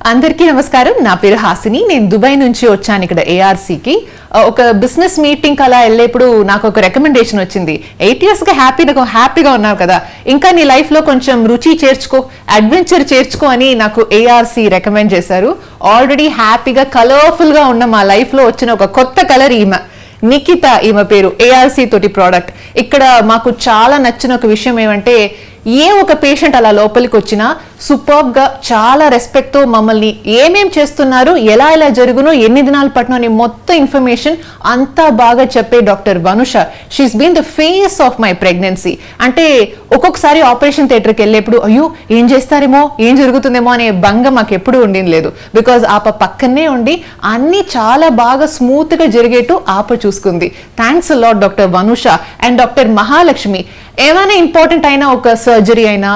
అందరికీ నమస్కారం. నా పేరు హాసిని. నేను దుబాయ్ నుంచి వచ్చాను ఇక్కడ ఏఆర్సీకి. ఒక బిజినెస్ మీటింగ్ అలా వెళ్ళేప్పుడు నాకు ఒక రికమెండేషన్ వచ్చింది. 8 years గా హ్యాపీగా ఉన్నావు కదా, ఇంకా నీ లైఫ్ లో కొంచెం రుచి చేర్చుకో, అడ్వెంచర్ చేర్చుకో అని నాకు ఏఆర్సీ రికమెండ్ చేశారు. ఆల్రెడీ హ్యాపీగా కలర్ఫుల్ గా ఉన్న మా లైఫ్ లో వచ్చిన ఒక కొత్త కలర్ ఈమె నిఖిత. ఈమె పేరు ఏఆర్సీ తోటి ప్రోడక్ట్. ఇక్కడ మాకు చాలా నచ్చిన ఒక విషయం ఏమంటే, ఏ ఒక పేషెంట్ అలా లోపలికి వచ్చినా సూపర్బ్ గా చాలా రెస్పెక్ట్ తో మమ్మల్ని ఏమేం చేస్తున్నారు, ఎలా జరుగునో, ఎన్ని దినాలు పట్టినో అని మొత్తం ఇన్ఫర్మేషన్ అంతా బాగా చెప్పే doctor Vanusha. She's been the face of my pregnancy. అంటే ఒక్కొక్కసారి ఆపరేషన్ థియేటర్కి వెళ్ళేప్పుడు అయ్యో ఏం చేస్తారేమో, ఏం జరుగుతుందేమో అనే భంగం మాకు ఎప్పుడు ఉండింది లేదు. బికాజ్ ఆప పక్కనే ఉండి అన్ని చాలా బాగా స్మూత్ గా జరిగేట్టు ఆప చూసుకుంది. Thanks a lot doctor Vanusha and doctor Mahalakshmi. ఏమైనా ఇంపార్టెంట్ అయినా, ఒక సర్జరీ అయినా,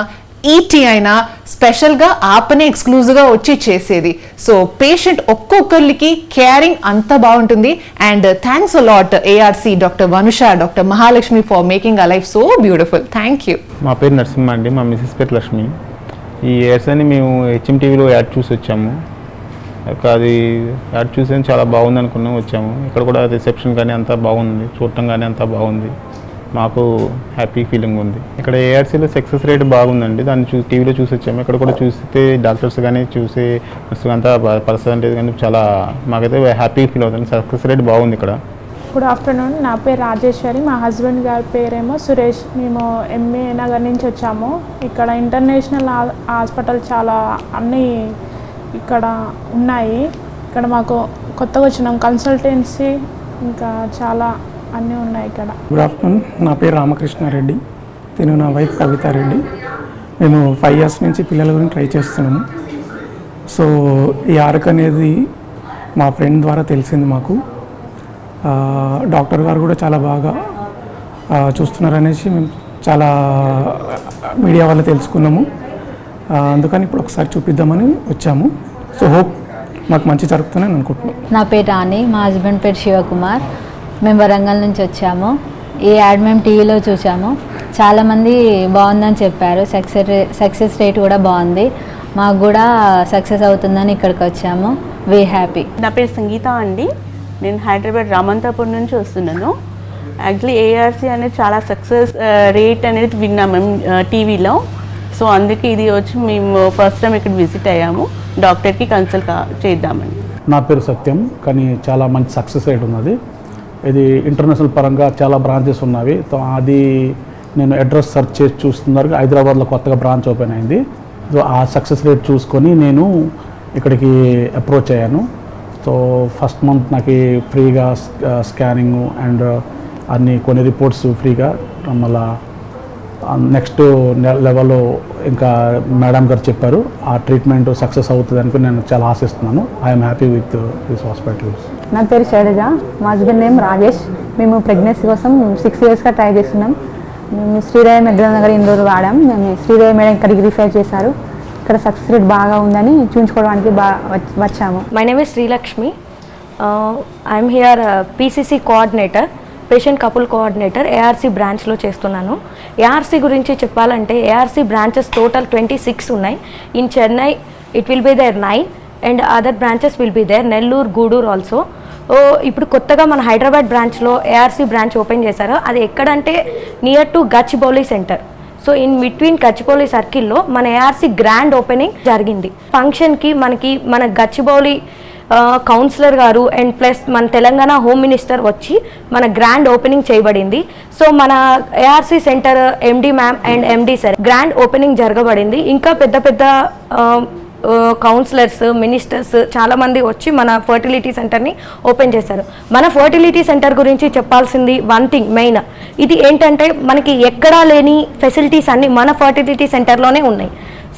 ఈటీ అయినా స్పెషల్ గా ఆపనే ఎక్స్క్లూజివ్ గా వచ్చి చేసేది. సో పేషెంట్ ఒక్కొక్కరికి కేరింగ్ అంత బాగుంటుంది. And thanks a lot ARC, doctor Vanusha, doctor Mahalakshmi for making a life so beautiful. Thank you. మా పేరు నరసింహ అండి, మా మిసెస్ పేరు లక్ష్మి. ఈ ఎయిర్స్ అని మేము హెచ్ఎంటీవీలో యాడ్ చూసి వచ్చాము. అది యాడ్ చూసి చాలా బాగుంది అనుకున్నాం, వచ్చాము. ఇక్కడ కూడా రిసెప్షన్ కానీ అంతా బాగుంది, చూడటం కానీ అంతా బాగుంది. మాకు హ్యాపీ ఫీలింగ్ ఉంది. ఇక్కడ ఏఆర్సీలో సక్సెస్ రేట్ బాగుందండి. దాన్ని టీవీలో చూసి వచ్చాము. ఇక్కడ కూడా చూస్తే డాక్టర్స్ కానీ చూసే అంతా పర్సంటేజ్ కానీ చాలా మాకైతే హ్యాపీ ఫీల్ అవుతుంది. సక్సెస్ రేట్ బాగుంది ఇక్కడ. Good afternoon. నా పేరు రాజేశ్వరి, మా హస్బెండ్ గారి పేరేమో సురేష్. మేము ఎంఏ నగర్ నుంచి వచ్చాము. ఇక్కడ ఇంటర్నేషనల్ హాస్పిటల్ చాలా అన్నీ ఇక్కడ ఉన్నాయి. ఇక్కడ మాకు కొత్తగా వచ్చినాం, కన్సల్టెన్సీ ఇంకా చాలా అన్నీ ఉన్నాయి ఇక్కడ. Good afternoon. నా పేరు రామకృష్ణారెడ్డి, నేను నా వైఫ్ కవితారెడ్డి. మేము 5 years నుంచి పిల్లల గురించి ట్రై చేస్తున్నాము. సో ఈ ఆర్క్ అనేది మా ఫ్రెండ్ ద్వారా తెలిసింది మాకు. డాక్టర్ గారు కూడా చాలా బాగా చూస్తున్నారనేసి మేము చాలా మీడియా వల్ల తెలుసుకున్నాము. అందుకని ఇప్పుడు ఒకసారి చూపిద్దామని వచ్చాము. సో హోప్ మాకు మంచి జరుగుతుందని అనుకుంటున్నాం. నా పేరు రాణి, మా హస్బెండ్ పేరు శివకుమార్. మేము వరంగల్ నుంచి వచ్చాము. ఈ యాడ్ మేము టీవీలో చూసాము. చాలామంది బాగుందని చెప్పారు. సక్సెస్ రేట్ కూడా బాగుంది. మాకు కూడా సక్సెస్ అవుతుందని ఇక్కడికి వచ్చాము. We happy. నా పేరు సంగీత అండి. నేను హైదరాబాద్ రామంతాపూర్ నుంచి వస్తున్నాను. యాక్చువల్లీ ఏఆర్సీ అనేది చాలా సక్సెస్ రేట్ అనేది విన్నాము మేము టీవీలో. సో అందుకే ఇది వచ్చి మేము ఫస్ట్ టైం ఇక్కడ విజిట్ అయ్యాము. డాక్టర్కి కన్సల్ట్ చేద్దామని. నా పేరు సత్యం, కానీ చాలా మంచి సక్సెస్ రేట్ ఉన్నది. ఇది ఇంటర్నేషనల్ పరంగా చాలా బ్రాంచెస్ ఉన్నవి. అది నేను అడ్రస్ సెర్చ్ చేసి చూస్తున్నారు. హైదరాబాద్లో కొత్తగా బ్రాంచ్ ఓపెన్ అయింది. సో ఆ సక్సెస్ రేట్ చూసుకొని నేను ఇక్కడికి అప్రోచ్ అయ్యాను. సో ఫస్ట్ మంత్ నాకు ఫ్రీగా స్కానింగ్ అండ్ అన్ని కొన్ని రిపోర్ట్స్ ఫ్రీగా, మళ్ళీ నెక్స్ట్ లెవెల్లో ఇంకా మేడం గారు చెప్పారు ఆ ట్రీట్మెంట్ సక్సెస్ అవుతుంది అనుకుని నేను చాలా ఆశిస్తున్నాను. I'm happy with this hospital. నా పేరు శైలజ, మా హస్బెండ్ నేమ్ రాజేష్. మేము ప్రెగ్నెన్సీ కోసం 6 yearsగా ట్రై చేస్తున్నాం. మేము శ్రీదేవి మెగ్రనగర్ ఇండోర్ వాడాం. మేము శ్రీదేవి మేడం ఇక్కడికి రిఫర్ చేశారు. ఇక్కడ సక్సెస్ రేట్ బాగా ఉందని చూపించుకోవడానికి వచ్చాము. My name is Srilakshmi. I'm here PCC coordinator, patient couple coordinator ARC బ్రాంచ్లో చేస్తున్నాను. ఏఆర్సీ గురించి చెప్పాలంటే ఏఆర్సీ బ్రాంచెస్ టోటల్ 26 ఉన్నాయి. In Chennai it will be there 9 and other branches will be there Nellore, Gudur also. ఇప్పుడు కొత్తగా మన హైదరాబాద్ బ్రాంచ్లో ఏఆర్సీ బ్రాంచ్ ఓపెన్ చేశారు. అది ఎక్కడంటే near to Gachibowli centre. So in between Gachibowli సర్కిల్లో మన ఏఆర్సీ గ్రాండ్ ఓపెనింగ్ జరిగింది. ఫంక్షన్కి మన గచ్చిబౌలి కౌన్సిలర్ గారు అండ్ ప్లస్ మన తెలంగాణ హోమ్ మినిస్టర్ వచ్చి మన గ్రాండ్ ఓపెనింగ్ చేయబడింది. సో మన ARC centre MD ma'am and MD sir grand opening జరగబడింది. ఇంకా పెద్ద పెద్ద కౌన్సిలర్స్, మినిస్టర్స్ చాలామంది వచ్చి మన ఫర్టిలిటీ సెంటర్ని ఓపెన్ చేశారు. మన ఫర్టిలిటీ సెంటర్ గురించి చెప్పాల్సింది వన్ థింగ్ మెయిన్, ఇది ఏంటంటే మనకి ఎక్కడా లేని ఫెసిలిటీస్ అన్నీ మన ఫర్టిలిటీ సెంటర్లోనే ఉన్నాయి.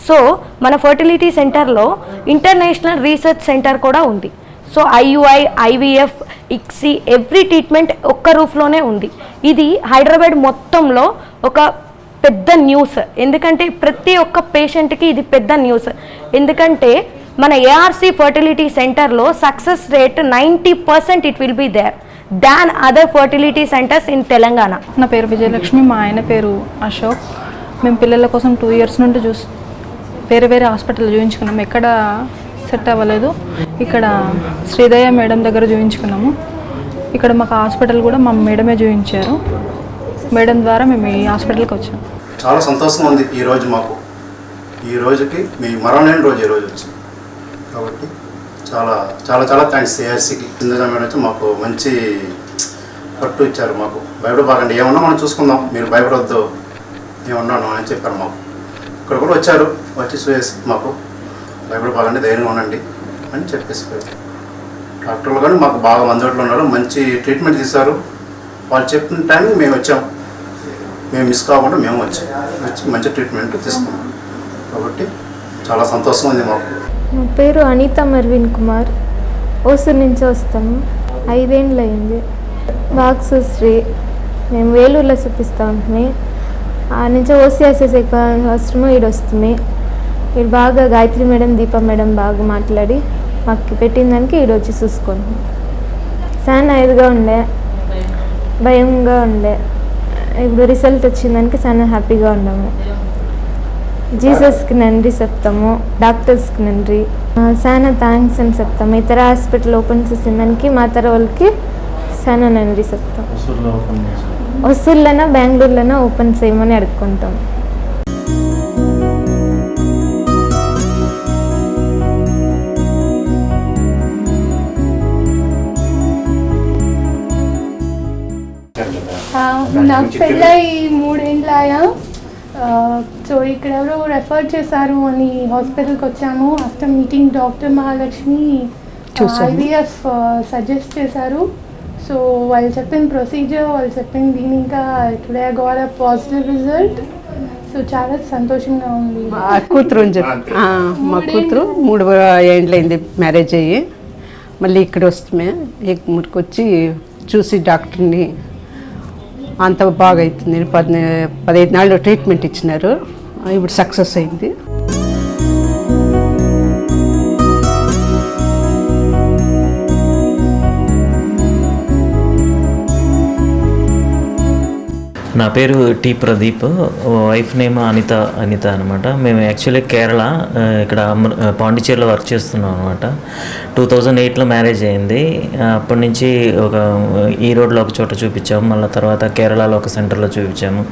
సో మన ఫర్టిలిటీ సెంటర్లో ఇంటర్నేషనల్ రీసెర్చ్ సెంటర్ కూడా ఉంది. So IUI, IVF, ICSI every treatment ఒక్క రూఫ్లోనే ఉంది. ఇది హైదరాబాద్ మొత్తంలో ఒక పెద్ద న్యూస్. ఎందుకంటే ప్రతి ఒక్క పేషెంట్కి ఇది పెద్ద న్యూస్. ఎందుకంటే మన ఏఆర్సీ ఫర్టిలిటీ సెంటర్లో success rate 90% it will be there than other fertility centres in Telangana. నా పేరు విజయలక్ష్మి, మా ఆయన పేరు అశోక్. మేము పిల్లల కోసం 2 years నుండి వేరే హాస్పిటల్ చూపించుకున్నాం. ఎక్కడ సెట్ అవ్వలేదు. ఇక్కడ శ్రీదయ మేడం దగ్గర చూపించుకున్నాము. ఇక్కడ మాకు హాస్పిటల్ కూడా మా మేడమే చూపించారు. మేడం ద్వారా మేము ఈ హాస్పిటల్కి వచ్చాము. చాలా సంతోషంగా ఉంది ఈరోజు మాకు. ఈ రోజుకి మీ మరణలేని రోజు ఈరోజు వచ్చింది కాబట్టి చాలా చాలా చాలా థ్యాంక్స్ ఏఆర్సీకి. సింధుజ మేడం వచ్చి మాకు మంచి పట్టు ఇచ్చారు. మాకు భయపడబాకండి, ఏమన్నా మనం చూసుకుందాం, మీరు భయపడవద్దు, ఏమన్నాను అని చెప్పారు మాకు. ఇక్కడ కూడా వచ్చారు, వచ్చి చూసి మాకు భయపడబాకండి, ధైర్యంగా ఉండండి అని చెప్పేసిపోయారు. డాక్టర్లు కానీ మాకు బాగా అందుబాటులో ఉన్నారు, మంచి ట్రీట్మెంట్ తీశారు. వాళ్ళు చెప్పిన టైంకి మేము వచ్చాము, మేము మిస్ కాకుండా మేము వచ్చి మంచి ట్రీట్మెంట్ తీసుకున్నాం కాబట్టి చాలా సంతోషం ఉంది మాకు. నా పేరు అనిత మర్విన్ కుమార్, ఓసూరు నుంచి వస్తాము. 5 ఏళ్ళు అయింది. వాక్సుశ్రీ మేము వేలూరులో చూపిస్తూ ఉంటుంది. ఆ నుంచి ఓసీఎస్ఎస్ అవసరము ఈడు వస్తుంది. ఈడు బాగా గాయత్రి మేడం, దీపా మేడం బాగా మాట్లాడి మాకు పెట్టిన దానికి ఈడు వచ్చి చూసుకోండి. చాలా ఇదిగా ఉండే, భయంగా ఉండే. ఇప్పుడు రిజల్ట్ వచ్చిందానికి చాలా హ్యాపీగా ఉన్నాము. జీసస్కి నంది చెప్తాము, డాక్టర్స్కి నంది, చాలా థ్యాంక్స్ అని చెప్తాము. ఇతర హాస్పిటల్ ఓపెన్ చేసిన దానికి మా తర వాళ్ళకి చాలా నంది చెప్తాం. వసూళ్ళైనా బెంగళూరులోనే ఓపెన్ చేయమని అడుక్కుంటాం. నాకు పెళ్ళై 3 ఏళ్ళు ఆయా. సో ఇక్కడ ఎవరో రెఫర్ చేశారు అని హాస్పిటల్కి వచ్చాము. After meeting doctor Mahalakshmi IVF suggest చేశారు. సో వాళ్ళు చెప్పిన ప్రొసీజర్, వాళ్ళు చెప్పిన దీని ఇంకా today I got a positive result. So చాలా సంతోషంగా ఉంది. కూతురు అని చెప్పి మా కూతురు 3 ఏళ్ళైంది మ్యారేజ్ అయ్యి. మళ్ళీ ఇక్కడ వస్తే మురికి వచ్చి చూసి డాక్టర్ని అంత బాగా అవుతుంది. 15 నాళ్ళు ట్రీట్మెంట్ ఇచ్చినారు, ఇప్పుడు సక్సెస్ అయింది. నా పేరు T Pradeep, wife name Anitha అనమాట. మేము యాక్చువల్లీ కేరళ, ఇక్కడ పాండిచేరిలో వర్క్ చేస్తున్నాం అనమాట. 2008లో మ్యారేజ్ అయింది. అప్పటి నుంచి ఒక ఈరోడ్లో ఒక చోట చూపించాము, మళ్ళీ తర్వాత కేరళలో ఒక సెంటర్లో చూపించాము.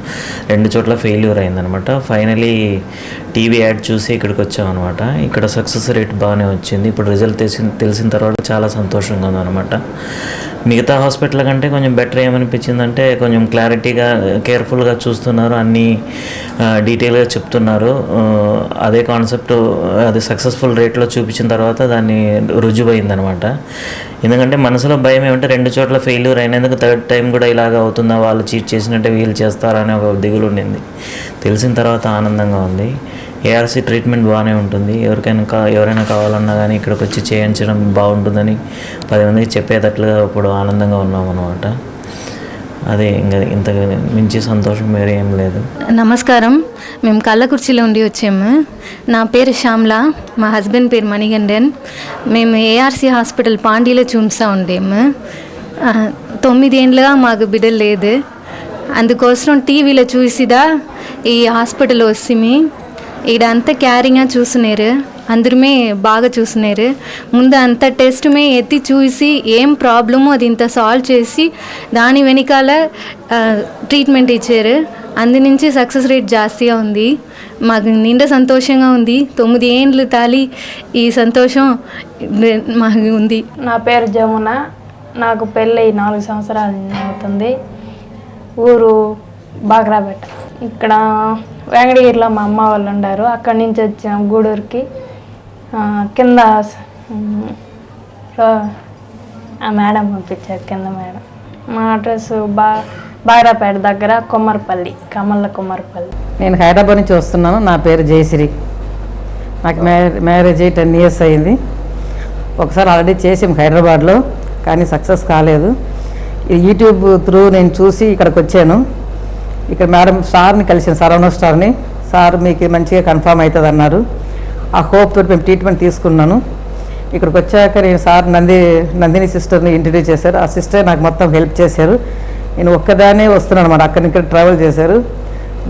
2 చోట్ల ఫెయిల్యూర్ అయిందనమాట. ఫైనలీ టీవీ యాడ్ చూసి ఇక్కడికి వచ్చామన్నమాట. ఇక్కడ సక్సెస్ రేట్ బాగానే వచ్చింది. ఇప్పుడు రిజల్ట్ తెలిసిన తర్వాత చాలా సంతోషంగా ఉందన్నమాట. మిగతా హాస్పిటల్ కంటే కొంచెం బెటర్ ఏమనిపించిందంటే కొంచెం క్లారిటీగా, కేర్ఫుల్గా చూస్తున్నారు, అన్నీ డీటెయిల్గా చెప్తున్నారు. అదే కాన్సెప్ట్ అది సక్సెస్ఫుల్ రేట్లో చూపించిన తర్వాత దాన్ని రుజువైందనమాట. ఎందుకంటే మనసులో భయం ఏమంటే 2 చోట్ల ఫెయిల్యూర్ అయినందుకు 3rd టైం కూడా ఇలాగ అవుతుందా, వాళ్ళు చీట్ చేసినట్టే వీళ్ళు చేస్తారనే ఒక దిగులు ఉండింది. తెలిసిన తర్వాత ఆనందంగా ఉంది. ఏఆర్సీ ట్రీట్మెంట్ బాగానే ఉంటుంది. ఎవరైనా కావాలన్నా కానీ ఇక్కడికి వచ్చి చేయించడం బాగుంటుందని 10 మందికి చెప్పేటట్లుగా ఇప్పుడు ఆనందంగా ఉన్నాం అన్నమాట. అదే ఇంకా ఇంత మించి సంతోషం వేరే ఏం లేదు. నమస్కారం, మేము కళ్ళకుర్చిలో ఉండి వచ్చాము. నా పేరు శ్యామ్లా, మా హస్బెండ్ పేరు మణిగండన్. మేము ఏఆర్సీ హాస్పిటల్ పాండీలో చూపిస్తూ ఉండేము. 9 ఏళ్ళుగా మాకు బిడ్డ లేదు. అందుకోసం టీవీలో చూసిదా ఈ హాస్పిటల్ వస్తుంది. ఇక్కడ అంతా క్యారింగ్గా చూస్తున్నారు, అందరమే బాగా చూస్తున్నారు. ముందు అంత టెస్ట్మే ఎత్తి చూసి ఏం ప్రాబ్లమో అది ఇంత సాల్వ్ చేసి దాని వెనకాల ట్రీట్మెంట్ ఇచ్చారు. అందు నుంచి సక్సెస్ రేట్ జాస్తిగా ఉంది. మాకు నిండా సంతోషంగా ఉంది. 9 ఏళ్ళు తాలి ఈ సంతోషం మాకు ఉంది. నా పేరు జమున, నాకు పెళ్ళి 4 సంవత్సరాలు అవుతుంది. ఊరు బాగ్రాపేట. ఇక్కడ వెంకటగిరిలో మా అమ్మ వాళ్ళు ఉండారు. అక్కడి నుంచి వచ్చాం గూడూరుకి. కింద మేడం పంపించారు, కింద మేడం. మా అడ్రస్ బాగ్రాపేట దగ్గర కొమ్మరపల్లి, కమల్ల కొమ్మరపల్లి. నేను హైదరాబాద్ నుంచి వస్తున్నాను. నా పేరు జయశ్రీ. నాకు మ్యారేజ్ 10 ఇయర్స్ అయింది. ఒకసారి ఆల్రెడీ చేసాం హైదరాబాద్లో, కానీ సక్సెస్ కాలేదు. యూట్యూబ్ త్రూ నేను చూసి ఇక్కడికి వచ్చాను. ఇక్కడ మేడం సార్ని కలిసాను, సరవణ స్టార్ని. సార్ మీకు మంచిగా కన్ఫామ్ అవుతుంది అన్నారు. ఆ హోప్ తోటి మేము ట్రీట్మెంట్ తీసుకున్నాను. ఇక్కడికి వచ్చాక నేను సార్ నందిని సిస్టర్ని ఇంట్రడ్యూస్ చేశారు. ఆ సిస్టర్ నాకు మొత్తం హెల్ప్ చేశారు. నేను ఒక్కదానే వస్తున్నాను అన్నమాట. అక్కడి ఇక్కడ ట్రావెల్ చేశారు.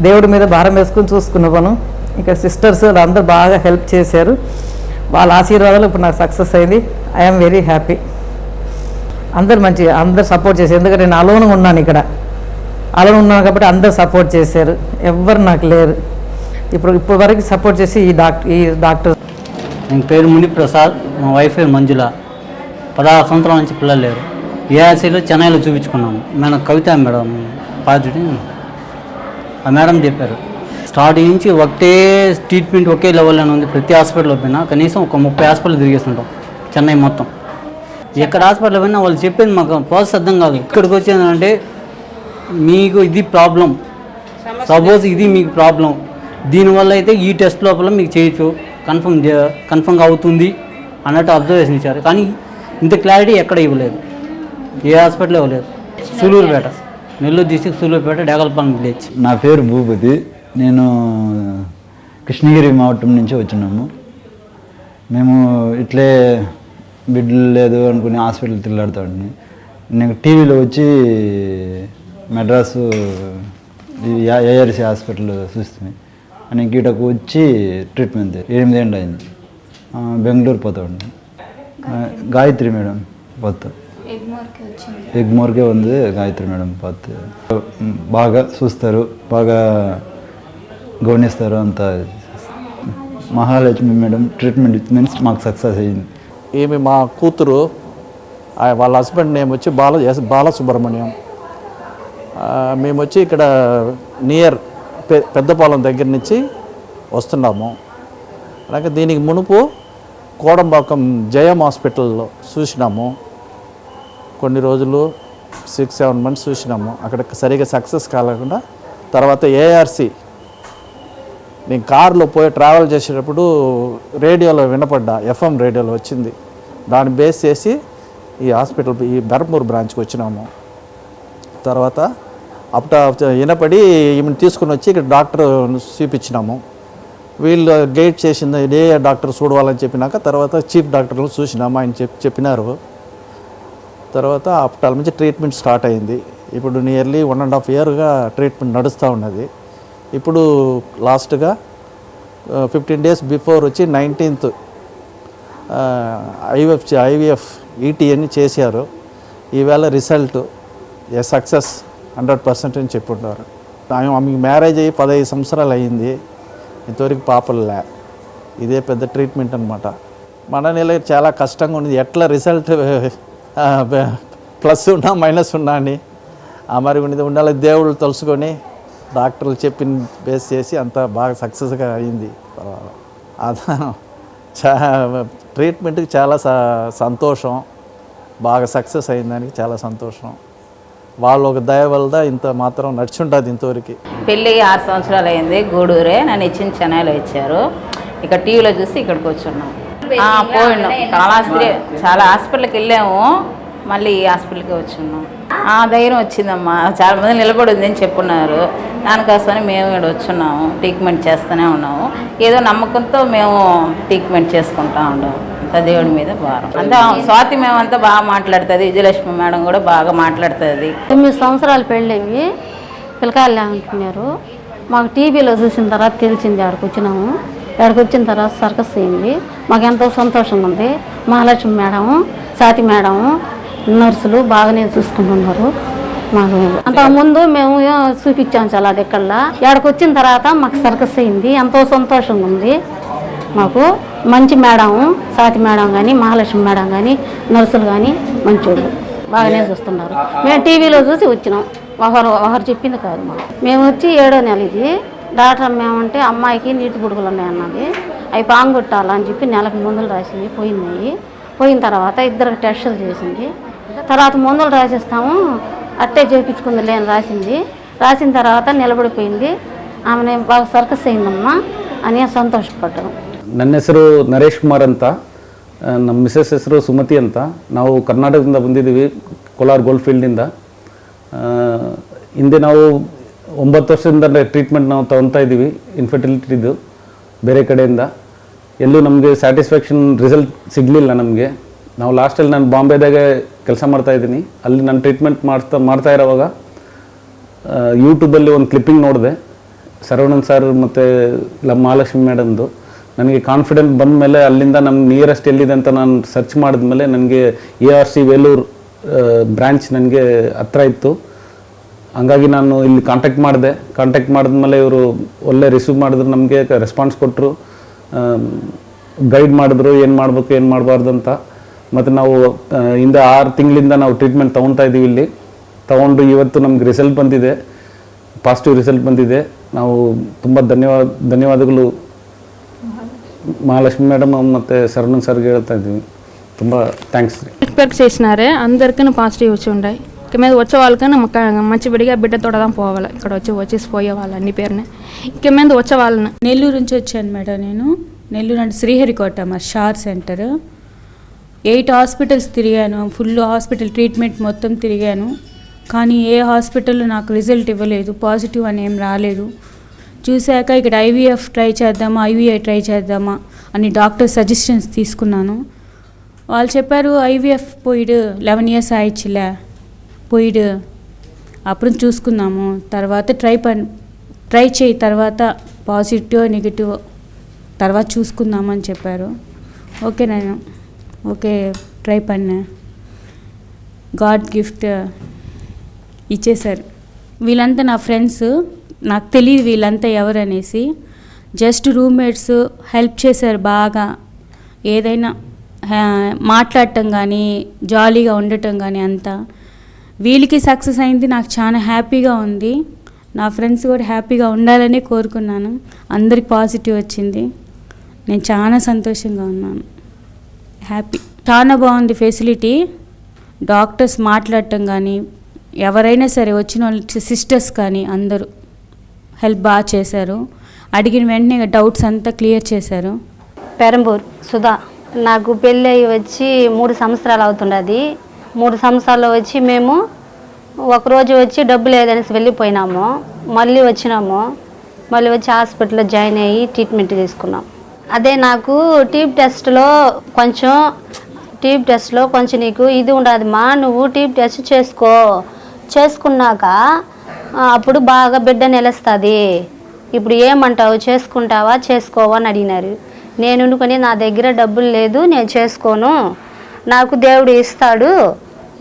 దేవుడి మీద భారం వేసుకుని చూసుకున్నాను. ఇక్కడ సిస్టర్స్ అందరూ బాగా హెల్ప్ చేశారు. వాళ్ళ ఆశీర్వాదాలు ఇప్పుడు నాకు సక్సెస్ అయింది. I'm very happy. అందరు సపోర్ట్ చేశారు. ఎందుకంటే నేను అలోన్గా ఉన్నాను, ఇక్కడ అలోన్ ఉన్నాను కాబట్టి అందరు సపోర్ట్ చేశారు. ఎవ్వరు నాకు లేరు. ఇప్పుడు వరకు సపోర్ట్ చేసి ఈ డాక్టర్. నేను పేరు ముని ప్రసాద్, మా వైఫ్ పేరు మంజుల. 16 సంవత్సరాల నుంచి పిల్లలు లేరు. ఏఆర్సీలో చెన్నైలో చూపించుకున్నాము. మేడం కవిత మేడం పాజిటివ్. ఆ మేడం చెప్పారు స్టార్టింగ్ నుంచి ఒకటే ట్రీట్మెంట్ ఒకే లెవెల్లోనే ఉంది. ప్రతి హాస్పిటల్లో పోయినా కనీసం ఒక 30 హాస్పిటల్ తిరిగేస్తుంటాం చెన్నై మొత్తం. ఎక్కడ హాస్పిటల్ పోయినా వాళ్ళు చెప్పేది మాకు ప్రాసెస్ అర్థం కాదు. ఇక్కడికి వచ్చేదంటే మీకు ఇది ప్రాబ్లం, సపోజ్ ఇది మీకు ప్రాబ్లం, దీనివల్ల అయితే ఈ టెస్ట్ లోపల మీకు చేయొచ్చు, కన్ఫర్మ్గా అవుతుంది అన్నట్టు అబ్జర్వేషన్ ఇచ్చారు. కానీ ఇంత క్లారిటీ ఎక్కడ ఇవ్వలేదు, ఏ హాస్పిటల్ ఇవ్వలేదు. Sullurpeta, Nellore district Sullurpeta, Degalpalem village. నా పేరు భూపతి. నేను కృష్ణగిరి మావటం నుంచి వచ్చినాము. మేము ఇట్లే బిడ్డలు లేదు అనుకుని హాస్పిటల్ తిరగాడుతూ ఉంటాను. నేను టీవీలో వచ్చి మెడ్రాసు ఏఆర్సీ హాస్పిటల్ చూస్తుంది అని గీటకు వచ్చి ట్రీట్మెంట్ 8 ఏళ్ళు అయింది. బెంగళూరు పోతా ఉండే గాయత్రి మేడం పోతా ఎగ్మోర్కే ఉంది. గాయత్రి మేడం పోతే బాగా చూస్తారు, బాగా గమనిస్తారు అంతా. మహాలక్ష్మి మేడం ట్రీట్మెంట్ మీన్స్ మాకు సక్సెస్ అయ్యింది. ఈమె మా కూతురు, వాళ్ళ హస్బెండ్ నేమ్ వచ్చి బాలసుబ్రహ్మణ్యం. మేము వచ్చి ఇక్కడ నియర్ పెద్దపాలెం దగ్గర నుంచి వస్తున్నాము. అలాగే దీనికి మునుపు కోడంబాకం జయం హాస్పిటల్లో చూసినాము. కొన్ని రోజులు 6-7 మంత్స్ చూసినాము. అక్కడ సరిగా సక్సెస్ కాలేకుండా తర్వాత ఏఆర్సీ నేను కారులో పోయి ట్రావెల్ చేసేటప్పుడు రేడియోలో వినపడ్డా, FM రేడియోలో వచ్చింది. దాన్ని బేస్ చేసి ఈ హాస్పిటల్ ఈ బెర్మూర్ బ్రాంచ్కి వచ్చినాము. తర్వాత వినపడి ఈమెను తీసుకుని వచ్చి ఇక్కడ డాక్టర్ చూపించినాము. వీళ్ళు గైడ్ చేసింది ఏ డాక్టర్ చూడవాలని చెప్పినాక తర్వాత చీఫ్ డాక్టర్లు చూసినాము. ఆయన చెప్పినారు. తర్వాత అప్పటి నుంచి ట్రీట్మెంట్ స్టార్ట్ అయింది. ఇప్పుడు నియర్లీ 1.5 ఇయర్గా ట్రీట్మెంట్ నడుస్తూ ఉన్నది. ఇప్పుడు లాస్ట్గా 15 డేస్ బిఫోర్ వచ్చి 19th IVF ETN చేశారు. ఈవేళ రిజల్ట్ సక్సెస్ 100% అని చెప్పుంటారు. ఆమెకు మ్యారేజ్ అయ్యి 15 సంవత్సరాలు అయ్యింది. ఇంతవరకు పాపలే. ఇదే పెద్ద ట్రీట్మెంట్ అనమాట. మన నెల చాలా కష్టంగా ఉంది. ఎట్లా రిజల్ట్ ప్లస్ ఉన్నా మైనస్ ఉన్నా అని మరి ఉండాలి. దేవుళ్ళు తెలుసుకొని డాక్టర్లు చెప్పిన బేస్ చేసి అంతా బాగా సక్సెస్గా అయింది. ట్రీట్మెంట్కి చాలా సంతోషం. బాగా సక్సెస్ అయిందానికి చాలా సంతోషం. వాళ్ళు ఒక దయ వల్ల ఇంత మాత్రం నడుచుంటుంది ఇంతవరకు. పెళ్ళి 6 సంవత్సరాలు అయింది. గూడూరే నన్ను ఇచ్చిన చెన్నైలో ఇచ్చారు. ఇక్కడ టీవీలో చూసి ఇక్కడికి వచ్చున్నాం. పోయినాం కాళాస్త్రి చాలా హాస్పిటల్కి వెళ్ళాము. మళ్ళీ ఈ హాస్పిటల్కి వచ్చున్నాం. ధైర్యం వచ్చిందమ్మా. చాలా మంది నిలబడి ఉందని చెప్పున్నారు. దానికోసమని మేము ఇక్కడ వచ్చున్నాము. ట్రీట్మెంట్ చేస్తూనే ఉన్నాము. ఏదో నమ్మకంతో మేము ట్రీట్మెంట్ చేసుకుంటా ఉన్నాము. అంతా దేవుడి మీద భారం. అంతా స్వాతి మేమంతా బాగా మాట్లాడుతుంది. విజయలక్ష్మి మేడం కూడా బాగా మాట్లాడుతుంది. 9 సంవత్సరాలు పెళ్ళయ్యి పిల్లకాయలు అంటున్నారు. మాకు టీవీలో చూసిన తర్వాత తెలిసింది. ఆడికి వచ్చినాము. ఆడికి వచ్చిన తర్వాత సర్కస్ అయింది. మాకు ఎంతో సంతోషంగా ఉంది. మహాలక్ష్మి మేడం, స్వాతి మేడం, నర్సులు బాగానే చూసుకుంటున్నారు. మాకు అంతకుముందు మేము చూపించాము చాలా దగ్గరలో. ఆడికి వచ్చిన తర్వాత మాకు సర్కస్ అయింది. ఎంతో సంతోషంగా ఉంది. మాకు మంచి మేడం, స్వాతి మేడం కానీ, మహాలక్ష్మి మేడం కానీ, నర్సులు కానీ మంచోళ్ళు బాగానే చూస్తున్నారు. మేము టీవీలో చూసి వచ్చినాం. ఒకరు చెప్పింది కాదు. మేము వచ్చి 7వ నెల ఇది. డాక్టర్ మేమంటే అమ్మాయికి నీటి బుడుగులు ఉన్నాయన్నది. అవి పాంగొట్టాలని చెప్పి నెలకు మందులు రాసింది. పోయిన తర్వాత 2 టెస్టులు చేసింది. తర్వాత మందులు రాసిస్తాము అట్టే చేయించుకుంది లేని రాసింది. రాసిన తర్వాత నిలబడిపోయింది. ఆమె బాగా సర్కస్ అయిందమ్మా అని ಸಂತೋಷಪಟ್ಟರು. ನನ್ನ ಹೆಸರು ನರೇಶ್ ಕುಮಾರ್ ಅಂತ, ನಮ್ಮ ಮಿಸಸ್ ಹೆಸರು ಸುಮತಿ ಅಂತ. ನಾವು ಕರ್ನಾಟಕದಿಂದ ಬಂದಿದ್ದೀವಿ, ಕೋಲಾರ ಗೋಲ್ಡ್ ಫೀಲ್ಡಿಂದ. ಹಿಂದೆ ನಾವು 9 ವರ್ಷದಿಂದ ಟ್ರೀಟ್ಮೆಂಟ್ ನಾವು ತಗೊತಾ ಇದ್ದೀವಿ ಇನ್ಫರ್ಟಿಲಿಟಿದು ಬೇರೆ ಕಡೆಯಿಂದ. ಎಲ್ಲೂ ನಮಗೆ ಸ್ಯಾಟಿಸ್ಫ್ಯಾಕ್ಷನ್ ರಿಸಲ್ಟ್ ಸಿಗಲಿಲ್ಲ ನಮಗೆ. ನಾವು ಲಾಸ್ಟಲ್ಲಿ ನಾನು ಬಾಂಬೆದಾಗೆ ಕೆಲಸ ಮಾಡ್ತಾಯಿದ್ದೀನಿ. ಅಲ್ಲಿ ನಾನು ಟ್ರೀಟ್ಮೆಂಟ್ ಮಾಡ್ತಾ ಇರೋವಾಗ ಯೂಟ್ಯೂಬಲ್ಲಿ ಒಂದು ಕ್ಲಿಪ್ಪಿಂಗ್ ನೋಡಿದೆ, ಶರವಣನ್ ಸರ್ ಮತ್ತು ಮಹಾಲಕ್ಷ್ಮಿ ಮೇಡಮ್ದು. ನನಗೆ ಕಾನ್ಫಿಡೆನ್ಸ್ ಬಂದ ಮೇಲೆ ಅಲ್ಲಿಂದ ನಮ್ಮ ನಿಯರೆಸ್ಟ್ ಎಲ್ಲಿದೆ ಅಂತ ನಾನು ಸರ್ಚ್ ಮಾಡಿದ ಮೇಲೆ ನನಗೆ ARC ವೇಲೂರು ಬ್ರ್ಯಾಂಚ್ ನನಗೆ ಹತ್ರ ಇತ್ತು. ಹಂಗಾಗಿ ನಾನು ಇಲ್ಲಿ ಕಾಂಟ್ಯಾಕ್ಟ್ ಮಾಡಿದ್ಮೇಲೆ ಇವರು ಒಳ್ಳೆ ರಿಸೀವ್ ಮಾಡಿದ್ರು, ನಮಗೆ ರೆಸ್ಪಾನ್ಸ್ ಕೊಟ್ಟರು, ಗೈಡ್ ಮಾಡಿದ್ರು ಏನು ಮಾಡಬೇಕು ಏನು ಮಾಡಬಾರ್ದು ಅಂತ. ಮತ್ತು ನಾವು ಇಂದ 6 ತಿಂಗಳಿಂದ ನಾವು ಟ್ರೀಟ್ಮೆಂಟ್ ತೊಗೊತಾ ಇದ್ದೀವಿ. ಇಲ್ಲಿ ತೊಗೊಂಡು ಇವತ್ತು ನಮ್ಗೆ ರಿಸಲ್ಟ್ ಬಂದಿದೆ, ಪಾಸಿಟಿವ್ ರಿಸಲ್ಟ್ ಬಂದಿದೆ. ನಾವು ತುಂಬ ಧನ್ಯವಾದಗಳು మహాలక్ష్మి మేడం ಮತ್ತು శరణ్ సార్కి ಹೇಳ್ತಾ ఇದ್ದೀವಿ. ತುಂಬ థ్యాంక్స్. వర్క్ చేసినారే అందరికీ పాజిటివ్ వచ్చి ఉన్నాయి. ఇక మీద వచ్చే వాళ్ళకైనా మంచి విడిగా బిడ్డతోట పోవాలి. ఇక్కడ వచ్చేసి పోయే వాళ్ళు అన్ని పేరునే ఇక మీద వచ్చే వాళ్ళని. నెల్లూరు నుంచి వచ్చాను మేడం. నేను నెల్లూరు అంటే శ్రీహరికోట మా షార్ సెంటర్. 8 హాస్పిటల్స్ తిరిగాను, ఫుల్ హాస్పిటల్ ట్రీట్మెంట్ మొత్తం తిరిగాను. కానీ ఏ హాస్పిటల్లో నాకు రిజల్ట్ ఇవ్వలేదు, పాజిటివ్ అని ఏం రాలేదు. చూశాక ఇక్కడ IVF ట్రై చేద్దామా, IVI ట్రై చేద్దామా అని డాక్టర్ సజెషన్స్ తీసుకున్నాను. వాళ్ళు చెప్పారు IVF పోయిడు 11 years ఆయిచ్చిలే పోయిడు, అప్పుడు చూసుకుందాము, తర్వాత ట్రై చేయి, తర్వాత పాజిటివ్ నెగిటివ్ తర్వాత చూసుకుందామని చెప్పారు. ఓకే నేను ఓకే ట్రై పన్నా. గాడ్ గిఫ్ట్ ఇచ్చేశారు. వీళ్ళంతా నా ఫ్రెండ్స్, నాకు తెలియదు వీళ్ళంతా ఎవరనేసి. జస్ట్ రూమ్మేట్స్ హెల్ప్ చేశారు బాగా. ఏదైనా మాట్లాడటం కానీ జాలీగా ఉండటం కానీ అంతా. వీళ్ళకి సక్సెస్ అయింది, నాకు చాలా హ్యాపీగా ఉంది. నా ఫ్రెండ్స్ కూడా హ్యాపీగా ఉండాలని కోరుకున్నాను. అందరికి పాజిటివ్ వచ్చింది, నేను చాలా సంతోషంగా ఉన్నాను, హ్యాపీ. చాలా బాగుంది ఫెసిలిటీ. డాక్టర్స్ మాట్లాడటం కానీ ఎవరైనా సరే వచ్చిన వాళ్ళకి సిస్టర్స్ కానీ అందరూ హెల్ప్ బాగా చేశారు. అడిగిన వెంటనే డౌట్స్ అంతా క్లియర్ చేశారు. పెరంబూర్ సుధా. నాకు పెళ్ళి అయ్యి వచ్చి 3 సంవత్సరాలు అవుతున్నది. 3 సంవత్సరాల్లో వచ్చి మేము ఒకరోజు వచ్చి డబ్బు లేదనేసి వెళ్ళిపోయినాము. మళ్ళీ వచ్చినాము, మళ్ళీ వచ్చి హాస్పిటల్లో జాయిన్ అయ్యి ట్రీట్మెంట్ తీసుకున్నాం. అదే నాకు టీబ్ టెస్ట్లో కొంచెం నీకు ఇది ఉండదమ్మా, నువ్వు టీబ్ టెస్ట్ చేసుకున్నాక అప్పుడు బాగా బిడ్డ నిలుస్తుంది. ఇప్పుడు ఏమంటావు, చేసుకుంటావా చేసుకోవా అని అడిగినారు. నేను అనుకుని నా దగ్గర డబ్బులు లేదు, నేను చేసుకోను, నాకు దేవుడు ఇస్తాడు,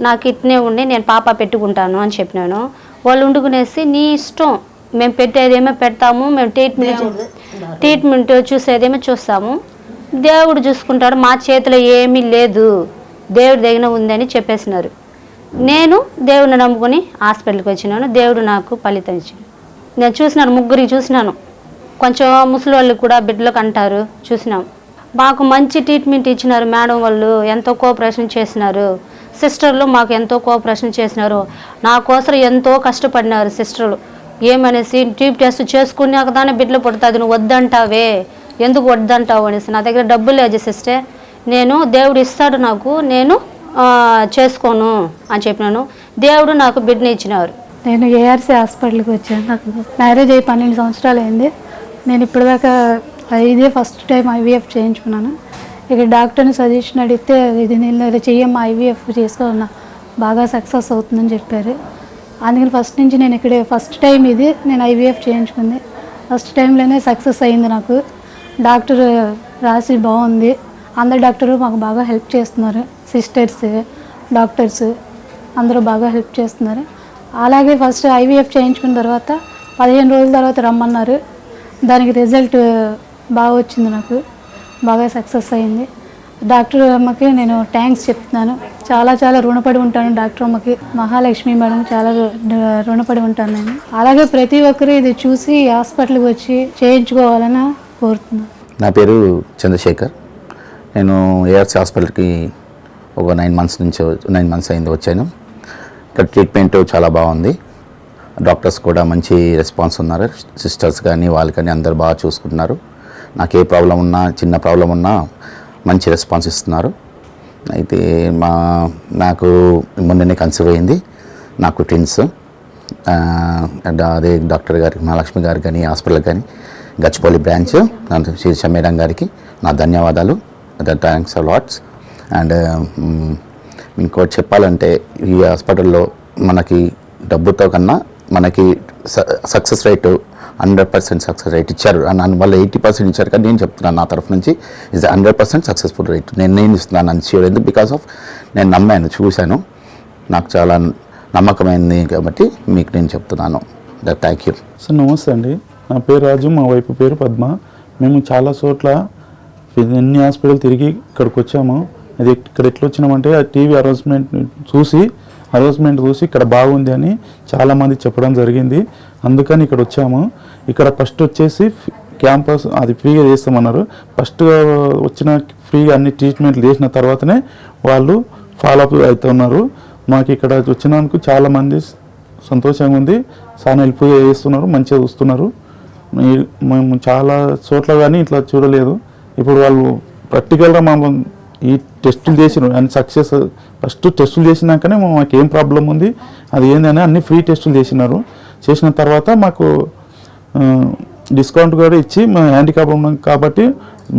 నాకు ఇట్నే ఉండి నేను పాప పెట్టుకుంటాను అని చెప్పినాను. వాళ్ళు వండుకునేసి నీ ఇష్టం, మేము పెట్టేదేమో పెడతాము, మేము ట్రీట్మెంట్ చూసేదేమో చూస్తాము, దేవుడు చూసుకుంటాడు, మా చేతిలో ఏమీ లేదు, దేవుడి దగ్గర ఉందని చెప్పేసినారు. నేను దేవుడిని నమ్ముకొని హాస్పిటల్కి వచ్చినాను. దేవుడు నాకు ఫలితం ఇచ్చాను. నేను చూసినాను, 3 చూసినాను. కొంచెం ముసలి వాళ్ళు కూడా బిడ్డలకు అంటారు, చూసినాం. మాకు మంచి ట్రీట్మెంట్ ఇచ్చినారు. మేడం వాళ్ళు ఎంతో కోఆపరేషన్ చేసినారు. సిస్టర్లు మాకు ఎంతో కోఆపరేషన్ చేసినారు. నా కోసం ఎంతో కష్టపడినారు సిస్టర్లు. ఏమనేసి టీబ్ టెస్ట్ చేసుకున్నాక దాన్ని బిడ్డలు పుడుతుంది, నువ్వు వద్దంటావే, ఎందుకు వద్దంటావు అనేసి. నా దగ్గర డబ్బులు లేదు సిస్టర్, నేను దేవుడు ఇస్తాడు నాకు, నేను చేసుకోను అని చెప్పినాను. దేవుడు నాకు బిడ్డని ఇచ్చినారు. నేను ARC హాస్పిటల్కి వచ్చాను. నాకు మ్యారేజ్ అయ్యి 12 సంవత్సరాలు అయింది. నేను ఇప్పటిదాకా ఇదే ఫస్ట్ టైం IVF చేయించుకున్నాను. ఇక డాక్టర్ని సజెషన్ అడిగితే ఇది చెయ్యమ్మా IVF చేసుకోవాలన్నా బాగా సక్సెస్ అవుతుందని చెప్పారు. అందుకని ఫస్ట్ నుంచి నేను ఇక్కడే ఫస్ట్ టైం ఇది నేను IVF చేయించుకుంది. ఫస్ట్ టైంలోనే సక్సెస్ అయింది నాకు. డాక్టర్ రాసి బాగుంది. అందరు డాక్టర్లు మాకు బాగా హెల్ప్ చేస్తున్నారు. సిస్టర్స్, డాక్టర్స్ అందరూ బాగా హెల్ప్ చేస్తున్నారు. అలాగే ఫస్ట్ IVF చేయించుకున్న తర్వాత 15 రోజుల తర్వాత రమ్మన్నారు. దానికి రిజల్ట్ బాగా వచ్చింది, నాకు బాగా సక్సెస్ అయింది. డాక్టర్ అమ్మకి నేను థ్యాంక్స్ చెప్తున్నాను. చాలా రుణపడి ఉంటాను డాక్టర్ అమ్మకి, మహాలక్ష్మి మేడం చాలా రుణపడి ఉంటాను నేను. అలాగే ప్రతి ఒక్కరు ఇది చూసి హాస్పిటల్కి వచ్చి చేయించుకోవాలని కోరుతున్నాను. నా పేరు చంద్రశేఖర్. నేను ARC హాస్పిటల్కి ఒక 9 months అయింది వచ్చాను. ఇక్కడ ట్రీట్మెంట్ చాలా బాగుంది. డాక్టర్స్ కూడా మంచి రెస్పాన్స్ ఉన్నారు. సిస్టర్స్ కానీ వాళ్ళు కానీ అందరు బాగా చూసుకుంటున్నారు. నాకు ఏ ప్రాబ్లం ఉన్నా, చిన్న ప్రాబ్లం ఉన్నా మంచి రెస్పాన్స్ ఇస్తున్నారు. అయితే నాకు మొన్ననే కన్సీవ్ అయింది. నాకు ట్విన్స్. అదే డాక్టర్ గారికి, మహాలక్ష్మి గారికి కానీ, హాస్పిటల్ కానీ, గచ్చిపల్లి బ్రాంచ్ శీర్ష మేడం గారికి నా ధన్యవాదాలు. Thanks lots. అండ్ ఇంకోటి చెప్పాలంటే ఈ హాస్పిటల్లో మనకి డబ్బుతో కన్నా మనకి సక్సెస్ రేటు 100% సక్సెస్ రేట్ ఇచ్చారు. వాళ్ళు 80% ఇచ్చారు, కానీ నేను చెప్తున్నాను నా తరఫు నుంచి ఇస్ 100% సక్సెస్ఫుల్ రేట్ నేను ఇస్తున్నాను అని ష్యూర్. ఎందుకు? బికాస్ ఆఫ్ నేను నమ్మాను, చూశాను, నాకు చాలా నమ్మకమైంది కాబట్టి మీకు నేను చెప్తున్నాను. Thank you. సార్ నమస్తే అండి, నా పేరు రాజు, మా వైపు పేరు పద్మ. మేము చాలా చోట్ల ఎన్ని హాస్పిటల్ తిరిగి ఇక్కడికి వచ్చాము. అది ఇక్కడ ఎట్లా వచ్చినామంటే ఆ టీవీ అనౌన్స్మెంట్ చూసి ఇక్కడ బాగుంది అని చాలామంది చెప్పడం జరిగింది, అందుకని ఇక్కడ వచ్చాము. ఇక్కడ ఫస్ట్ వచ్చేసి క్యాంపస్ అది ఫ్రీగా చేస్తామన్నారు. ఫస్ట్ వచ్చిన ఫ్రీగా అన్ని ట్రీట్మెంట్లు చేసిన తర్వాతనే వాళ్ళు ఫాలోఅప్ అవుతున్నారు. మాకు ఇక్కడ వచ్చినందుకు చాలామంది సంతోషంగా ఉంది, చాలా హెల్ప్ చేస్తున్నారు, మంచిగా చూస్తున్నారు. మేము చాలా చోట్ల కానీ ఇట్లా చూడలేదు. ఇప్పుడు వాళ్ళు ప్రాక్టికల్గా మమ్మల్ని ఈ టెస్టులు చేసినారు అండ్ సక్సెస్. ఫస్ట్ టెస్టులు చేసినాకనే మాకు ఏం ప్రాబ్లం ఉంది అది ఏందని అన్ని ఫ్రీ టెస్టులు చేసిన తర్వాత మాకు డిస్కౌంట్ కూడా ఇచ్చి మా హ్యాండిక్యాప్ ఉన్నాం కాబట్టి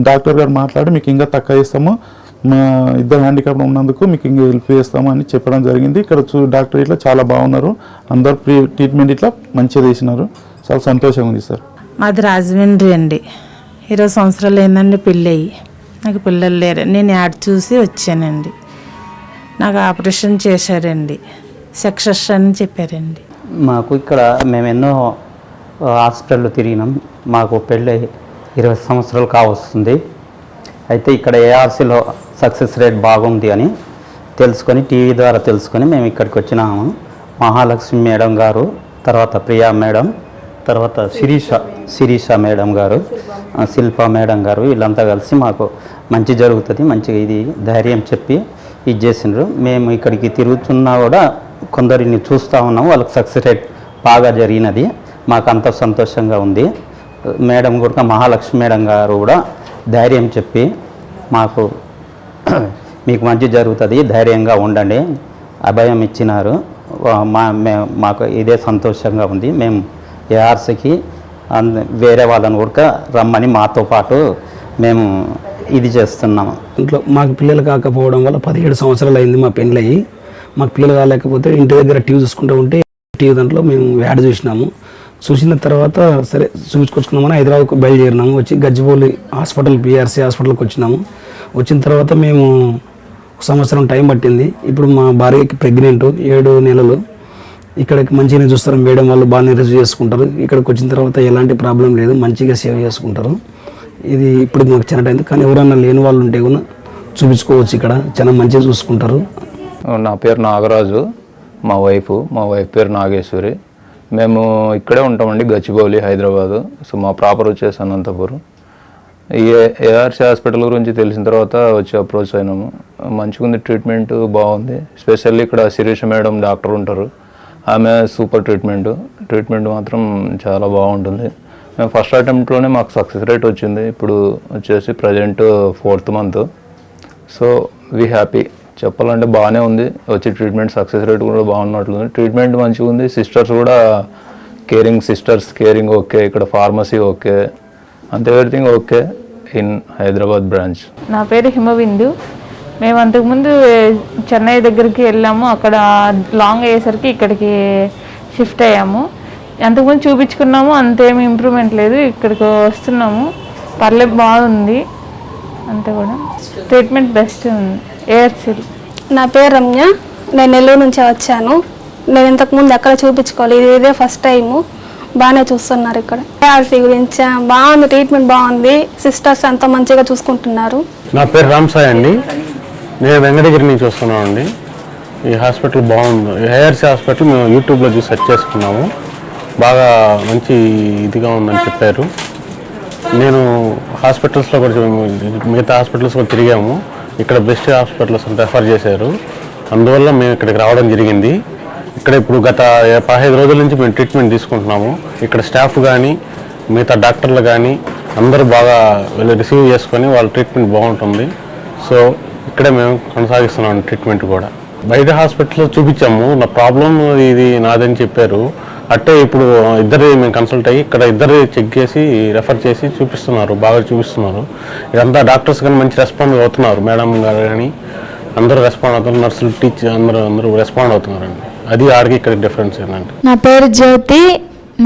డాక్టర్ గారు మాట్లాడి మీకు ఇంకా తక్కువ ఇస్తాము, మా ఇద్దరు హ్యాండిక్యాప్ ఉన్నందుకు మీకు ఇంకా హెల్ప్ చేస్తాము అని చెప్పడం జరిగింది. ఇక్కడ డాక్టర్ ఇట్లా చాలా బాగున్నారు, అందరు ఫ్రీ ట్రీట్మెంట్ ఇట్లా మంచిగా చేసినారు. చాలా సంతోషంగా ఉంది సార్. మాది రాజమండ్రి అండి. 20 సంవత్సరాలు అయిందండి పెళ్ళి అయ్యి. నాకు పిల్లలు లేరు. నేను యాడ్ చూసి వచ్చానండి. నాకు ఆపరేషన్ చేశారండి, సక్సెస్ అని చెప్పారండి. మాకు ఇక్కడ మేము ఎన్నో హాస్పిటల్లో తిరిగినాం. మాకు పెళ్ళి 20 సంవత్సరాలు కావస్తుంది. అయితే ఇక్కడ ఏఆర్సీలో సక్సెస్ రేట్ బాగుంది అని తెలుసుకొని, టీవీ ద్వారా తెలుసుకొని మేము ఇక్కడికి వచ్చినాము. మహాలక్ష్మి మేడం గారు, తర్వాత ప్రియా మేడం, తర్వాత శిరీష మేడం గారు, శిల్ప మేడం గారు, వీళ్ళంతా కలిసి మాకు మంచి జరుగుతుంది, మంచిగా ఇది ధైర్యం చెప్పి ఇది చేసినారు. మేము ఇక్కడికి తిరుగుతున్నా కూడా కొందరిని చూస్తూ ఉన్నాము, వాళ్ళకి సక్సెస్ రేట్ బాగా జరిగినది. మాకు అంత సంతోషంగా ఉంది. మేడం కూడా, మహాలక్ష్మి మేడం గారు కూడా ధైర్యం చెప్పి మాకు మీకు మంచి జరుగుతుంది, ధైర్యంగా ఉండండి, అభయం ఇచ్చినారు. మాకు ఇదే సంతోషంగా ఉంది. మేము ఏఆర్సీకి వేరే వాళ్ళని కూడా రమ్మని మాతో పాటు మేము ఇది చేస్తున్నాము. ఇంట్లో మాకు పిల్లలు కాకపోవడం వల్ల 17 సంవత్సరాలు అయింది మా పెళ్ళి అయ్యి. మాకు పిల్లలు కాలేకపోతే ఇంటి దగ్గర టీవీ చూసుకుంటూ ఉంటే టీవీ దాంట్లో మేము యాడ్ చూసిన తర్వాత సరే చూపించుకొచ్చుకున్నామని హైదరాబాద్కు బయలుదేరినాము. వచ్చి గచ్చిబౌలి హాస్పిటల్ పిఆర్సీ హాస్పిటల్కి వచ్చినాము. వచ్చిన తర్వాత మేము 1 సంవత్సరం టైం పట్టింది. ఇప్పుడు మా భార్యకి ప్రెగ్నెంట్ 7 నెలలు. ఇక్కడికి మంచిగానే చూస్తారు మేడం, వాళ్ళు బాగానే రిసీవ్ చేసుకుంటారు. ఇక్కడికి వచ్చిన తర్వాత ఎలాంటి ప్రాబ్లం లేదు, మంచిగా సేవ్ చేసుకుంటారు. ఇది ఇప్పుడు మాకు చాలా అయింది, కానీ ఎవరన్నా లేని వాళ్ళు ఉంటే కూడా చూపించుకోవచ్చు. ఇక్కడ చాలా మంచిగా చూసుకుంటారు. నా పేరు నాగరాజు, మా వైఫ్ పేరు నాగేశ్వరి. మేము ఇక్కడే ఉంటామండి, గచ్చిబౌలి, హైదరాబాదు. సో మా ప్రాపర్ వచ్చేసి అనంతపురం. ఈ ఏఆర్సీ హాస్పిటల్ గురించి తెలిసిన తర్వాత వచ్చి అప్రోచ్ అయినాము. మంచిగా ఉంది, ట్రీట్మెంట్ బాగుంది. స్పెషల్లీ ఇక్కడ శిరీష మేడం డాక్టర్ ఉంటారు, ఆమె సూపర్ ట్రీట్మెంట్ మాత్రం చాలా బాగుంటుంది. మేము ఫస్ట్ అటెంప్ట్లోనే మాకు సక్సెస్ రేట్ వచ్చింది. ఇప్పుడు వచ్చేసి present 4th month. So we happy. చెప్పాలంటే బాగానే ఉంది. వచ్చి ట్రీట్మెంట్ సక్సెస్ రేట్ కూడా బాగున్నట్లుంది. ట్రీట్మెంట్ మంచిగా ఉంది. సిస్టర్స్ కూడా కేరింగ్ ఓకే. ఇక్కడ ఫార్మసీ ఓకే, అంతే, everything okay in Hyderabad branch. నా పేరు హిమబిందు. మేము అంతకుముందు చెన్నై దగ్గరికి వెళ్ళాము, అక్కడ లాంగ్ అయ్యేసరికి ఇక్కడికి షిఫ్ట్ అయ్యాము. అంతకుముందు చూపించుకున్నాము, అంతేమి ఇంప్రూవ్మెంట్ లేదు. ఇక్కడికి వస్తున్నాము, పర్లేదు, బాగుంది. అంతే కూడా ట్రీట్మెంట్ బెస్ట్ ఉంది ఏఆర్సీ. నా పేరు రమ్య, నేను నెల్లూరు నుంచి వచ్చాను. నేను ఇంతకుముందు ఎక్కడ చూపించుకోవాలి, ఇదే ఫస్ట్ టైము. బాగానే చూస్తున్నారు ఇక్కడ. ఏఆర్సీ గురించి బాగుంది, ట్రీట్మెంట్ బాగుంది, సిస్టర్స్ అంతా మంచిగా చూసుకుంటున్నారు. నా పేరు రామ్సాయి అండి, నేను వెంకటగిరి నుంచి వస్తున్నాను అండి. ఈ హాస్పిటల్ బాగుంది. ఏఆర్సీ హాస్పిటల్ మేము యూట్యూబ్లో చూసి సెర్చ్ చేసుకున్నాము. బాగా మంచి ఇదిగా ఉందని చెప్పారు. నేను హాస్పిటల్స్లో కూడా మిగతా హాస్పిటల్స్ కూడా తిరిగాము. ఇక్కడ బెస్ట్ హాస్పిటల్స్ రెఫర్ చేశారు, అందువల్ల మేము ఇక్కడికి రావడం జరిగింది. ఇక్కడ ఇప్పుడు గత 15 రోజుల నుంచి మేము ట్రీట్మెంట్ తీసుకుంటున్నాము. ఇక్కడ స్టాఫ్ కానీ మిగతా డాక్టర్లు కానీ అందరూ బాగా రిసీవ్ చేసుకొని వాళ్ళ ట్రీట్మెంట్ బాగుంటుంది. సో ఇక్కడే మేము కొనసాగిస్తున్నాం ట్రీట్మెంట్ కూడా. బయట హాస్పిటల్లో చూపించాము, నా ప్రాబ్లం ఇది నాదని చెప్పారు. అట్టే ఇప్పుడు ఇద్దరు మేము కన్సల్ట్ అయ్యి ఇక్కడ ఇద్దరు చెక్ చేసి రెఫర్ చేసి చూపిస్తున్నారు, బాగా చూపిస్తున్నారు. ఇదంతా డాక్టర్స్ కానీ మంచి రెస్పాండ్ అవుతున్నారు. మేడం గారు కానీ అందరూ రెస్పాండ్ అవుతున్నారు, నర్సులు, టీచర్ అందరూ రెస్పాండ్ అవుతున్నారండి. అది ఆడికి ఇక్కడ డిఫరెన్స్ ఏంటంటే. నా పేరు జ్యోతి,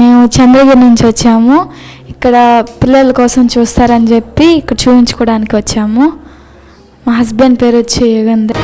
మేము చంద్రగిరి నుంచి వచ్చాము. ఇక్కడ పిల్లల కోసం చూస్తారని చెప్పి ఇక్కడ చూపించుకోవడానికి వచ్చాము. మా హస్బెండ్ పేరు వచ్చి యుగంధర్.